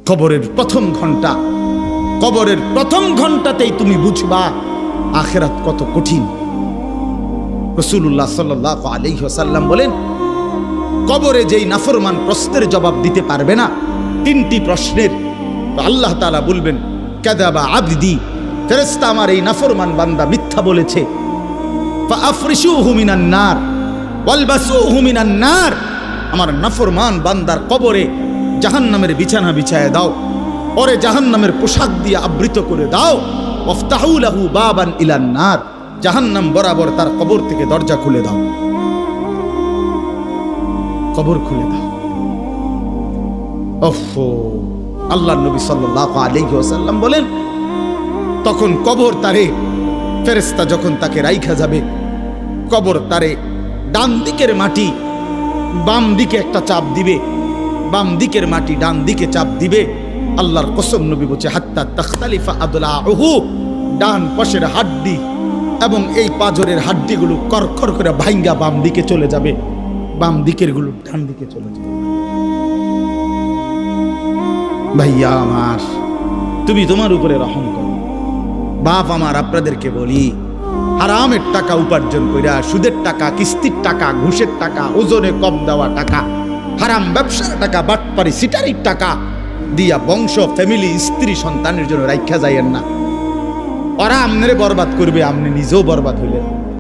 কবরের প্রথম ঘন্টা, কবরের প্রথম ঘন্টাতেই তুমি বুঝবা আখিরাত কত কঠিন। রাসূলুল্লাহ সাল্লাল্লাহু আলাইহি ওয়াসাল্লাম বলেন, কবরে যেই নাফরমান প্রশ্নের জবাব দিতে পারবে না, তিনটি প্রশ্নের, তো আল্লাহ তাআলা বলবেন কাযাবা আবদি, ফেরেশতা আমার এই নাফরমান বান্দা মিথ্যা বলেছে। ফাআফরিশুহু মিনান নার ওয়ালবাসুহু মিনান নার, আমার নাফরমান বান্দার কবরে জাহান্নামের বিছানা বিছায় দাও, ওরে জাহান্নামের পোশাক দিয়ে আবৃত করে দাও। ওয়াফতাহু লাহু বাবান ইলান নার, জাহান্নাম বরাবর তার কবর থেকে দরজা খুলে দাও, কবর খুলে দাও। ওফো, আল্লাহর নবী সাল্লাল্লাহু আলাইহি ওয়াসাল্লাম বলেন, তখন কবর তারে, ফেরেশতা যখন তাকে রাইখা যাবে, কবর তারে ডান দিকের মাটি বাম দিকে একটা চাপ দিবে, বাম দিকের মাটি ডান দিকে চাপ দিবে। আল্লাহর কসম, নবী বলছে হাত্তা তাখতালিফা আদলাহু, ডান পাশের হাড্ডি এবং এই পাজরের হাড্ডিগুলো করকর করে ভাঙ্গা বাম দিকে চলে যাবে, বাম দিকের গুলো ডান দিকে চলে যাবে। ভাইয়া আমার, তুমি তোমার উপরে রহম করো। বাপ আমার, আপনাদেরকে বলি, হারামের টাকা উপার্জন কইরা, সুদের টাকা, কিস্তির টাকা, ঘুষের টাকা, ওজনে কম দেওয়া টাকা, হারাম ব্যবসার টাকা, বাটপারি সিটারির টাকা দিয়া বংশ, ফ্যামিলি, স্ত্রী, সন্তানের জন্য রাইখা যাইয়েন না। ওরা আমনেরে বরবাদ করবে, আপনি নিজেও বরবাদ হইলেন।